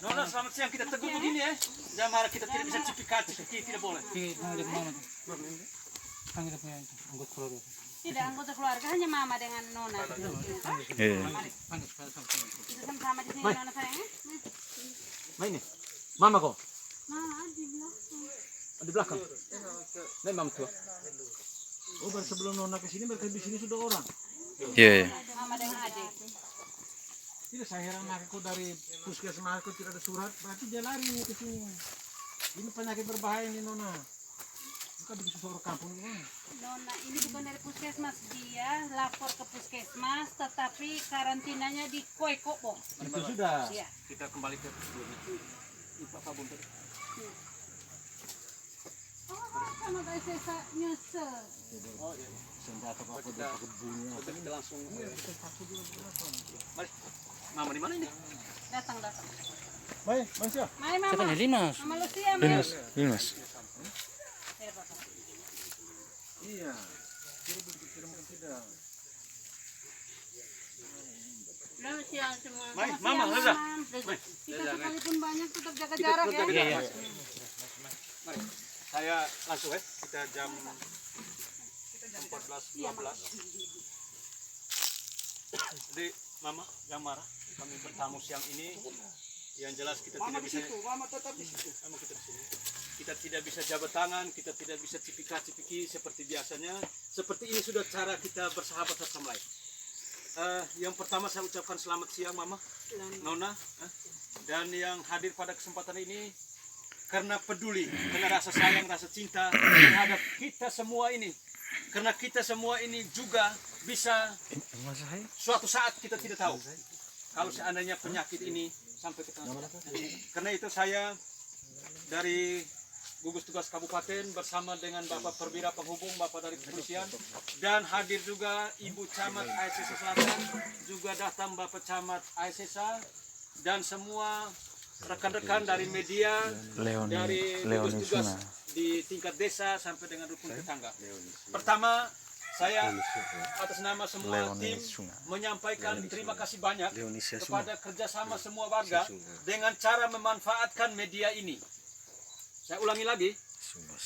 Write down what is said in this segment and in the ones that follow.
Nona, selamat siang. Kita teguh begini ya. Jangan marah, kita tidak bisa cipikati, tidak boleh. Tidak anggota keluarga, hanya mama dengan Nona. Kita sama-sama di sini, Nona sayang. Main nih. Mama kok? Mama di belakang. Di belakang. Nih mama tua. Oh, baru sebelum Nona ke sini, mereka di sini sudah orang. Iya. Mama dengan adik. Tidak, saya heran aku dari puskesmas aku tidak ada surat, berarti dia lari ke sini. Ini penyakit berbahaya nih Nona. Bukan begitu seorang kampung gimana? Nona ini bukan dari puskesmas, dia lapor ke puskesmas, tetapi karantinanya di Koikopo. Itu sudah. Iya. Kita kembali ke sebelumnya. Ini Pak Bunter. Oh, sama kayak saya nyesel. Oh iya. Senjata apa dia pakai bunyi. Kita langsung. Mari. Mama di mana ini? Datang. Baik, Mas ya. Mari Mama. Linas. Mama Lucia, Mama. Linas. Iya. Kirim tidak. Selamat siang semua. Mari, Mama, Reza. Kita sekalipun banyak tetap jaga jarak ya. Iya. Mari. Saya langsung ya. Kita jam 14.12. Jadi Mama jangan marah, kami bertamu siang ini. Yang jelas kita tidak bisa. Mama tetap di situ. Mama kita di sini. Kita tidak bisa jabat tangan, kita tidak bisa cipika-cipiki seperti biasanya. Seperti ini sudah cara kita bersahabat satu sama lain. Yang pertama saya ucapkan selamat siang Mama, Nona, dan yang hadir pada kesempatan ini karena peduli, karena rasa sayang, rasa cinta terhadap kita semua ini. Karena kita semua ini juga bisa suatu saat kita tidak tahu kalau seandainya penyakit ini sampai ke tangan. Karena itu saya dari gugus tugas kabupaten bersama dengan Bapak Perwira Penghubung, Bapak dari kepolisian, dan hadir juga Ibu Camat ASSA Selatan, juga datang Bapak Camat ASSA dan semua rekan-rekan dari media, dari gugus tugas di tingkat desa sampai dengan rukun tetangga. Pertama, saya atas nama semua tim menyampaikan terima kasih banyak kepada kerjasama semua warga dengan cara memanfaatkan media ini. Saya ulangi lagi,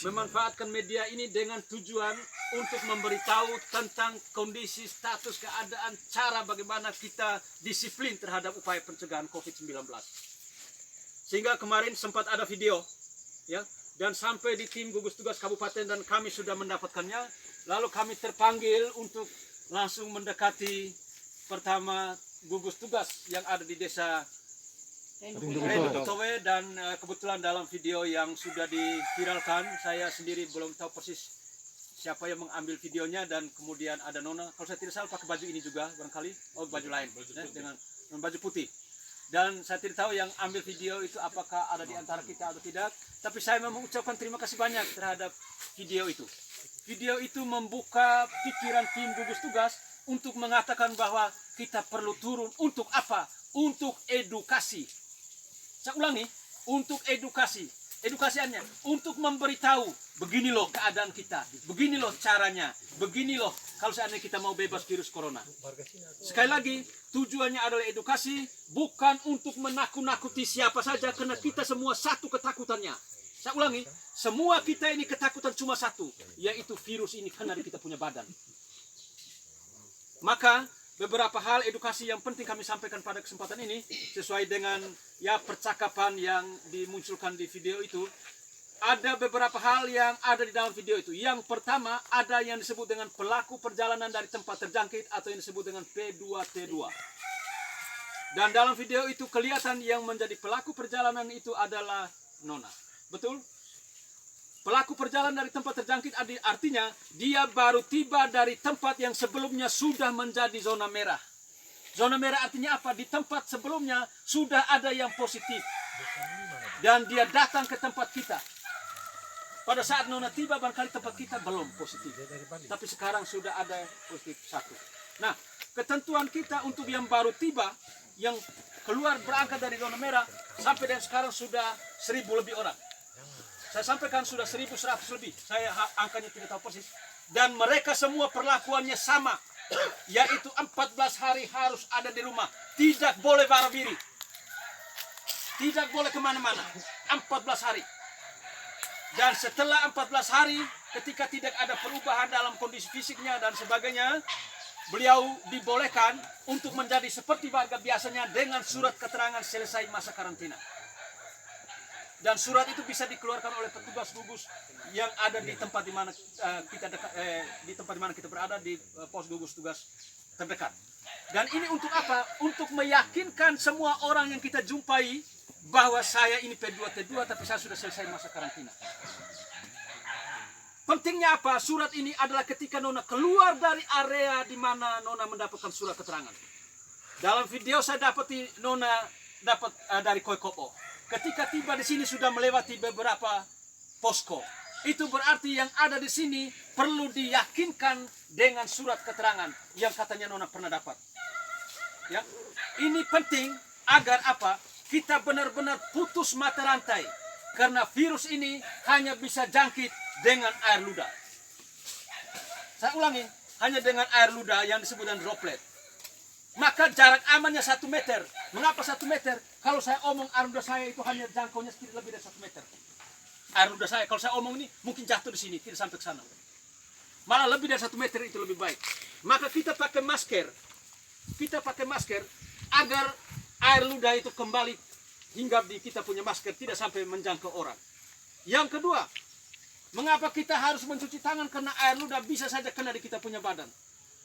memanfaatkan media ini dengan tujuan untuk memberitahu tentang kondisi, status, keadaan, cara bagaimana kita disiplin terhadap upaya pencegahan COVID-19. Sehingga kemarin sempat ada video, ya, dan sampai di tim gugus tugas kabupaten dan kami sudah mendapatkannya. Lalu kami terpanggil untuk langsung mendekati pertama gugus tugas yang ada di desa Rendutowe, dan kebetulan dalam video yang sudah diviralkan, saya sendiri belum tahu persis siapa yang mengambil videonya, dan kemudian ada Nona, kalau saya tidak salah pakai baju ini juga barangkali, oh baju lain, dengan baju putih. Dan saya tidak tahu yang ambil video itu apakah ada di antara kita atau tidak, tapi saya mengucapkan terima kasih banyak terhadap video itu. Video itu membuka pikiran tim gugus tugas untuk mengatakan bahwa kita perlu turun untuk apa? Untuk edukasi. Saya ulangi, untuk edukasi. Edukasiannya untuk memberitahu begini loh keadaan kita, begini loh caranya, begini loh kalau seandainya kita mau bebas virus corona. Sekali lagi, tujuannya adalah edukasi, bukan untuk menakut-nakuti siapa saja, karena kita semua satu ketakutannya. Saya ulangi, semua kita ini ketakutan cuma satu, yaitu virus ini karena kita punya badan. Maka beberapa hal edukasi yang penting kami sampaikan pada kesempatan ini sesuai dengan ya percakapan yang dimunculkan di video itu. Ada beberapa hal yang ada di dalam video itu. Yang pertama, ada yang disebut dengan pelaku perjalanan dari tempat terjangkit atau yang disebut dengan P2T2. Dan dalam video itu kelihatan yang menjadi pelaku perjalanan itu adalah Nona. Betul? Pelaku perjalanan dari tempat terjangkit artinya dia baru tiba dari tempat yang sebelumnya sudah menjadi zona merah. Zona merah artinya apa? Di tempat sebelumnya sudah ada yang positif. Dan dia datang ke tempat kita. Pada saat Nona tiba barangkali tempat kita belum positif. Tapi sekarang sudah ada positif satu. Nah, ketentuan kita untuk yang baru tiba, yang keluar berangkat dari zona merah, sampai dan sekarang sudah 1.000 lebih orang. Saya sampaikan sudah 1.100 lebih. Saya angkanya tidak tahu persis. Dan mereka semua perlakuannya sama. yaitu 14 hari harus ada di rumah, tidak boleh barabiri, tidak boleh kemana-mana, 14 hari. Dan setelah 14 hari, ketika tidak ada perubahan dalam kondisi fisiknya dan sebagainya, beliau dibolehkan untuk menjadi seperti warga biasanya dengan surat keterangan selesai masa karantina. Dan surat itu bisa dikeluarkan oleh petugas gugus yang ada di tempat di mana kita berada, di pos gugus tugas terdekat. Dan ini untuk apa? Untuk meyakinkan semua orang yang kita jumpai bahwa saya ini P2T2 tapi saya sudah selesai masa karantina. Pentingnya apa? Surat ini adalah ketika Nona keluar dari area di mana Nona mendapatkan surat keterangan. Dalam video saya dapati Nona dapat dari Koikopo. Ketika tiba di sini sudah melewati beberapa posko. Itu berarti yang ada di sini perlu diyakinkan dengan surat keterangan yang katanya Nona pernah dapat. Ya, ini penting agar apa? Kita benar-benar putus mata rantai. Karena virus ini hanya bisa jangkit dengan air ludah. Saya ulangi, hanya dengan air ludah yang disebut dengan droplet. Maka jarak amannya 1 meter. Mengapa 1 meter? Kalau saya omong air ludah saya itu hanya jangkaunya sedikit lebih dari 1 meter. Air ludah saya, kalau saya omong ini mungkin jatuh di sini, tidak sampai ke sana. Malah lebih dari 1 meter itu lebih baik. Maka kita pakai masker. Kita pakai masker agar air ludah itu kembali hinggap di kita punya masker, tidak sampai menjangkau orang. Yang kedua, mengapa kita harus mencuci tangan? Karena air ludah bisa saja kena di kita punya badan.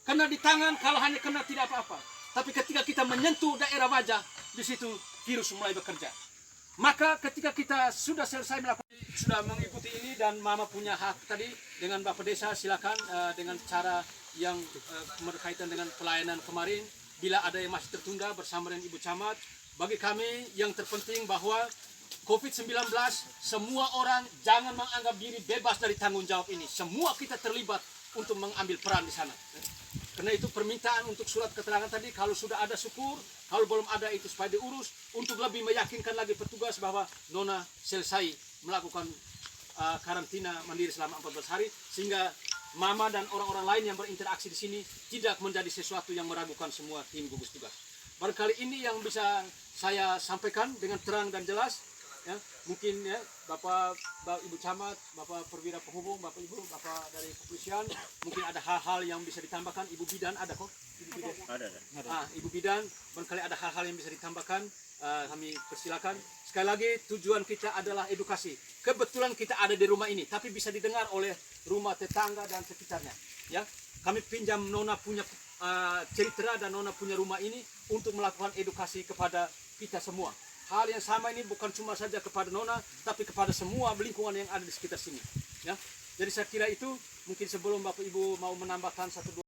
Kena di tangan, kalau hanya kena tidak apa-apa. Tapi ketika kita menyentuh daerah wajah, di situ virus mulai bekerja. Maka ketika kita sudah selesai melakukan, sudah mengikuti ini dan Mama punya hak tadi dengan Bapak Desa, silakan dengan cara yang berkaitan dengan pelayanan kemarin. Bila ada yang masih tertunda bersama dengan Ibu Camat, bagi kami yang terpenting bahwa COVID-19, semua orang jangan menganggap diri bebas dari tanggung jawab ini. Semua kita terlibat untuk mengambil peran di sana. Karena itu permintaan untuk surat keterangan tadi, kalau sudah ada syukur, kalau belum ada itu supaya diurus, untuk lebih meyakinkan lagi petugas bahwa Nona selesai melakukan karantina mandiri selama 14 hari, sehingga Mama dan orang-orang lain yang berinteraksi di sini tidak menjadi sesuatu yang meragukan semua tim gugus tugas. Barangkali ini yang bisa saya sampaikan dengan terang dan jelas. Ya, mungkin ya Bapak Ibu Camat, Bapak Perwira Penghubung, Bapak Ibu, Bapak dari kepolisian, mungkin ada hal-hal yang bisa ditambahkan. Ibu Bidan ada kok? Ibu Bidan? Ada. Ibu Bidan, barangkali ada hal-hal yang bisa ditambahkan. Kami persilakan. Sekali lagi tujuan kita adalah edukasi. Kebetulan kita ada di rumah ini, tapi bisa didengar oleh rumah tetangga dan sekitarnya. Ya, kami pinjam Nona punya cerita dan Nona punya rumah ini untuk melakukan edukasi kepada kita semua. Hal yang sama ini bukan cuma saja kepada Nona, tapi kepada semua lingkungan yang ada di sekitar sini. Ya, jadi saya kira itu mungkin sebelum Bapak Ibu mau menambahkan 1-2